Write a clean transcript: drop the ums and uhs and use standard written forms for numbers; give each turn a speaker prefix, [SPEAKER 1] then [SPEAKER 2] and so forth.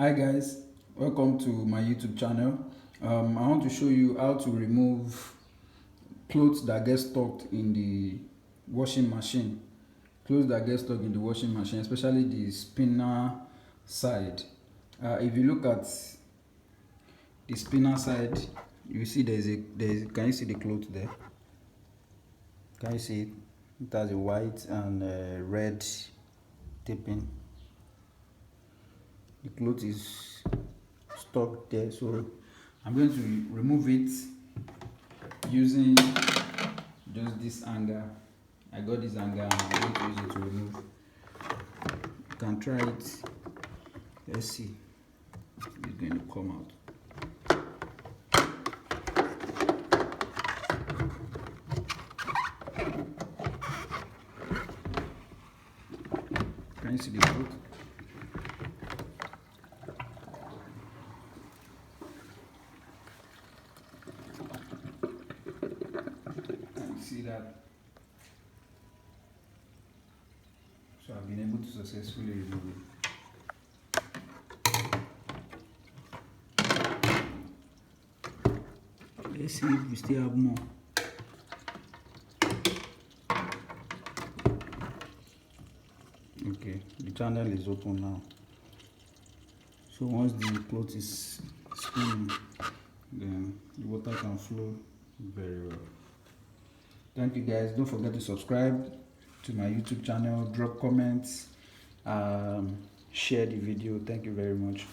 [SPEAKER 1] Hi guys, welcome to my YouTube channel. I want to show you how to remove clothes that get stuck in the washing machine. Clothes that get stuck in the washing machine, especially the spinner side. If you look at the spinner side, you see can you see the cloth there? Can you see it? It has a white and red taping. The cloth is stuck there, so I'm going to remove it using just this hanger. I got this hanger and I'm going to use it to remove. You can try it. Let's see. It's going to come out. Can you see the cloth? See that? So I've been able to successfully remove it. Let's see if we still have more. Okay, the channel is open now. So once the cloth is spinning, then the water can flow very well. Thank you guys. Don't forget to subscribe to my YouTube channel, drop comments, share the video. Thank you very much.